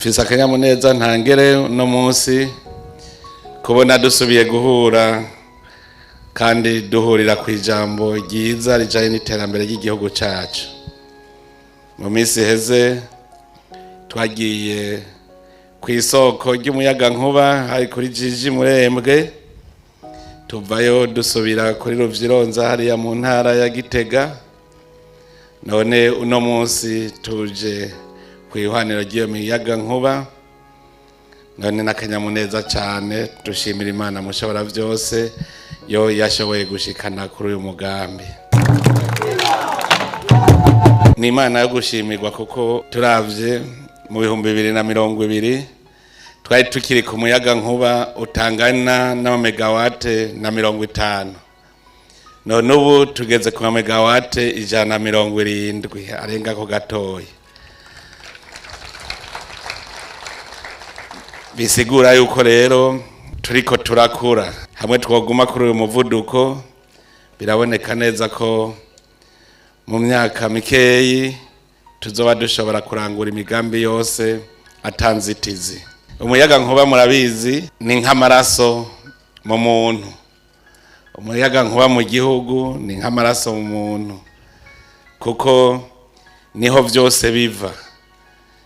Mfise akanyamuneza ntangere no munsi kubona dusubiye guhura kandi duhurira ku ijambo ryiza rijanye n'iterambere ry'igihugu cacu. Mu minsi heze twagiye kw'isoko ry'umuyagankuba hari kuri Jiji Murembwe, tuvayo dusubira kuri Ruvyironza hariya mu ntara ya Gitega, none uno munsi tuje kw'ihwaniro ry'iyo miyagankuba, none n'akanyamuneza cane dushimira Imana mushobora vyose yo yashoboye gushikana kuri uyu mugambi. Ni Imana yo gushimirwa kuko turavye mu 2020 twari tukiri ku muyagankuba utangana n'amamegawate na 50, none ubu tugeze ku megawate 170 arenga ko gatoya. Bisigura yuko rero turiko turakura, hamwe twoguma kuri uyu muvuduko biraboneka neza ko mu myaka mikeyi tuzoba dushobora kurangura imigambi yose atanzitizi. Umuyagankuba murabizi ni nk'amaraso mu muntu, umuyagankuba mu gihugu ni nk'amaraso mu muntu, kuko niho vyose biva.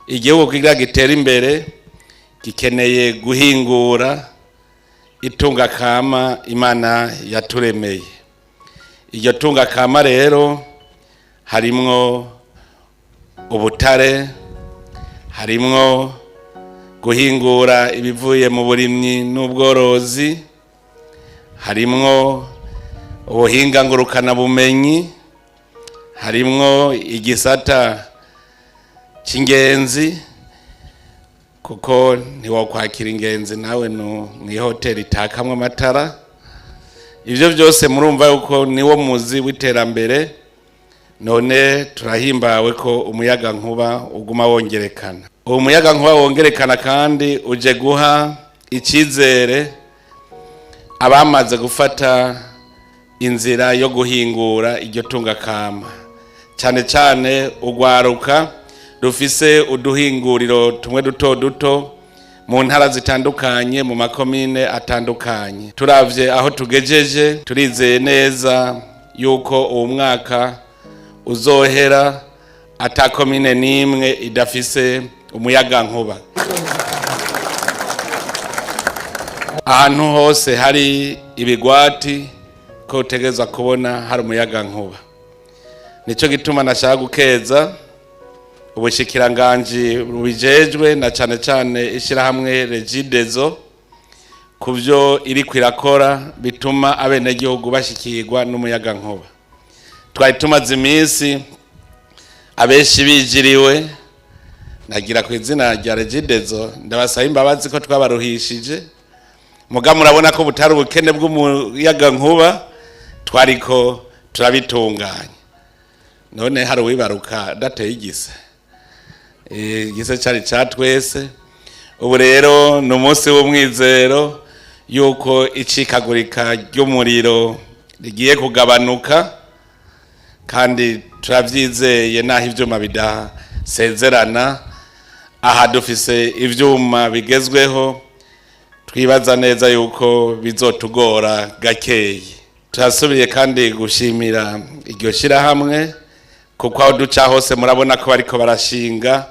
Igihugu kugira gitera imbere gikeneye guhingura itunga kama Imana yaturemeye. Iryo tunga kama rero harimwo ubutare, harimwo guhingura ibivuye mu burimyi n'ubworozi, harimwo ubuhinga ngurukana bumenyi, harimwo igisata c'ingenzi, kuko ntiwokwakira ingenzi nawe mw'ihoteli itakamwe amatara. Ivyo vyose murumva yuko niwo muzi w'iterambere, none turahimbawe ko umuyagankuba uguma wongerekana. Uwo muyagankuba wongerekana kandi uje guha icizere abamaze gufata inzira yo guhingura iryo tunga kama, cane cane ugwaruka rufise uduhinguriro tumwe duto duto mu ntara zitandukanye, mu makomine atandukanye. Turavye aho tugejeje turizeye neza yuko uwo mwaka uzohera ata komine n'imwe idafise umuyagankuba. Ahantu hose hari ibigwati ko utegerezwa kubona hari umuyagankuba. Nico gituma nashaka gukeza ubushikiranganji bubijejwe na cane cane ishirahamwe rigiye kuvyo iriko irakora bituma abenegihugu bashikirwa n'umuyagankuba. Twari tumaze iminsi abenshi bijiriwe, nagira ku izina rya rigiye ndabasaba imbabazi ko twabaruhishije, muga murabona ko butari ubukene bw'umuyagankuba, twariko turabitunganya. None hari uwibaruka dateye igise, igise cari ca twese. Ubu rero ni umunsi w'umwizero yuko icikagurika ry'umuriro rigiye kugabanuka, kandi turavyizeye naho ivyuma bidasezerana. Aha dufise ivyuma bigezweho, twibaza neza yuko bizotugora gakeyi. Turasubiye kandi gushimira iryo shirahamwe, kuko aho duca hose murabona ko bariko barashinga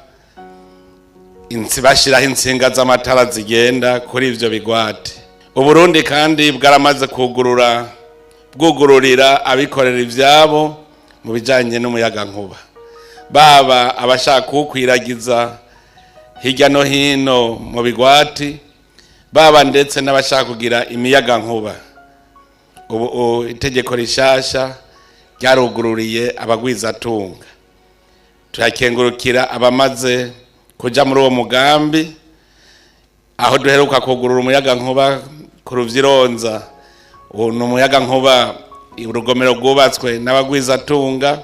bashiraho intsinga z'amatara zigenda kuri ivyo bigwati. Uburundi kandi bwaramaze bwugururira abikorera ivyabo mu bijanye n'umuyagankuba, baba abashaka kuwukwiragiza hirya no hino mu bigwati, baba ndetse n'abashaka kugira imiyagankuba. Ubu itegeko rishasha ryarugururiye abagwizatunga. Turakengurukira abamaze kuja muri uwo mugambi, aho duheruka kugurura umuyagankuba ku Ruvyironza. Uwo ni umuyagankuba urugomero rwubatswe n'abagwizatunga.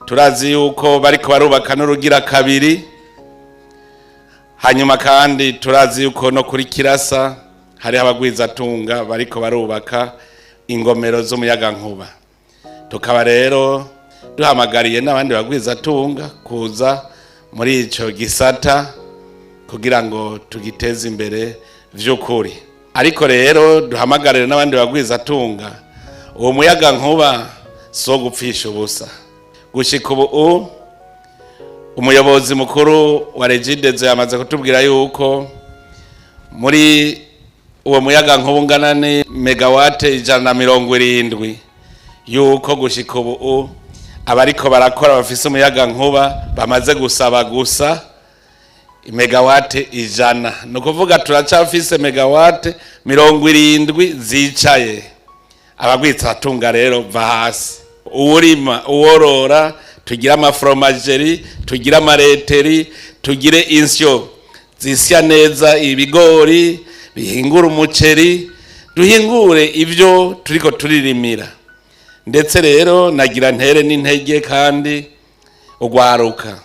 Turazi yuko bariko barubaka n'urugira kabiri, hanyuma kandi turazi yuko no kuri Kirasa hari abagwizatunga bariko barubaka ingomero z'umuyagankuba. Tukaba rero duhamagariye n'abandi bagwizatunga kuza muri ico gisata kugira ngo tugiteze imbere vy'ukuri. Ariko rero duhamagarire n'abandi bagwizatunga, uwo muyagankuba so gupfisha ubusa. Gushika ubu umuyobozi mukuru wa rigiye yamaze kutubwira yuko muri uwo muyagankuba ungana ni megawate 170, yuko gushika ubu abariko barakora bafise umuyagankuba bamaze gusaba gusa megawate 100. Nukuvuga turacafise megawate 70 zicaye. Abagwizatunga rero va hasi, uwurima uworora, tugira amafromageri, tugira amareteri, tugire insyo zisya neza ibigori, bihingura umuceri, duhingure ivyo turiko turirimira. Ndetse rero nagira ntere n'intege kandi ugwaruka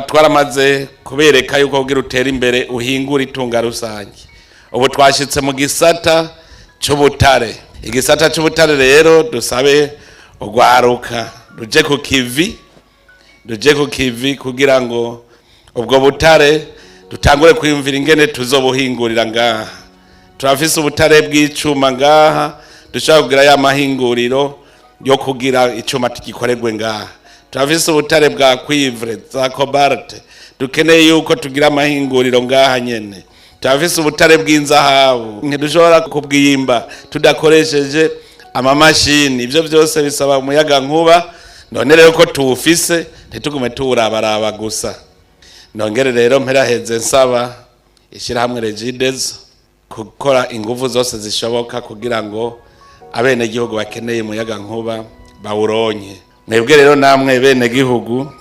twaramaze kubereka yuko kugira utera imbere uhingura itunga rusange. Ubu twashitse mu gisata c'ubutare. Igisata c'ubutare rero dusabe ugwaruka ruje ku kivi kugira ngo ubwo butare dutangure kwiyumvira ingene tuzobuhingurira ngaha. Turafise ubutare bw'icuma ngaha, dushaka kugira ya mahinguriro yo kugira icuma tigikorerwe ngaha. Turafise ubutare bwa cuivre za cobalt, dukeneye yuko tugira amahinguriro ngaha nyene. Turafise ubutare bw'inzahabu, ntidushobora kubwimba tudakoresheje amamashini. Ivyo vyose bisaba umuyagankuba. None rero ko tuwufise ntitugume tuwurabaraba gusa. Nongere rero mperaheze nsaba ishirahamwe rigiye gukora ingufu zose zishoboka kugira ngo abene gihugu bakeneye umuyagankuba bawuronye. Mwebwe rero namwe bene gihugu,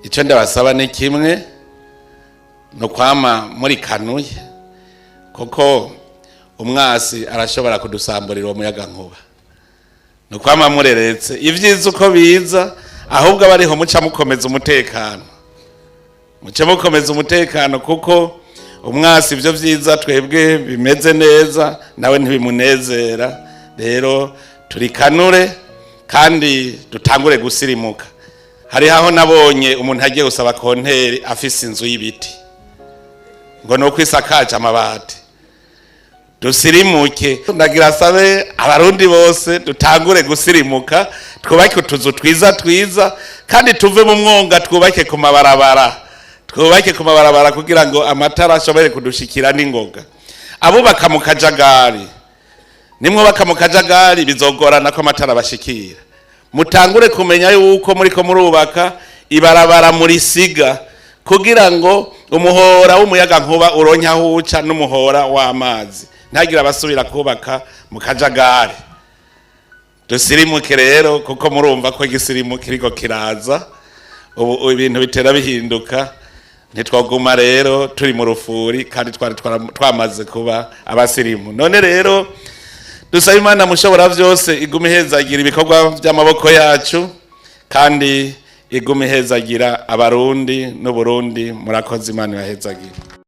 ico ndabasaba ni kimwe, no kwama muri kanuye, kuko umwasi arashobora kudusamburira umuyagankuba. No kwama mureretse ivyiza uko biza, ahubwo abariho muca mukomeza umutekano. Muce mukomeza umutekano kuko umwasi ivyo vyiza twebwe bimeze neza nawe ntibimunezera. Rero turikanure kandi dutangure gusirimuka. Hari aho nabonye umuntu agiye gusaba konteri afise inzu y'ibiti ngo no kwisakaje amabati. Dusirimuke, ndagira sabe abarundi bose dutangure gusirimuka, twubake utuzu twiza kandi tuve mu mwonga, twubake ku mabarabara kugira ngo amatara ashobore kudushikira n'ingoga. Abubaka mu kajagari, nimwubaka mu kajagari bizogorana ko amatara bashikira. Mutangure kumenya yuko muriko murubaka ibarabara muri siga kugira ngo umuhora w'umuyagankuba uronke aho uca n'umuhora w'amazi, ntagira abasubira kubaka mu kajagari. Dusirimuke rero kuko murumva ko igisirimu kiriko kiraza, ubu ibintu bitera bihinduka. Ntitwaguma rero turi mu rufuri kandi twamaze kuba abasirimu. None rero dusaba Imana mushobora vyose igume ihezagira ibikorwa by'amaboko yacu kandi igume ihezagira abarundi n'Uburundi. Murakoze, Imana ibahezagira.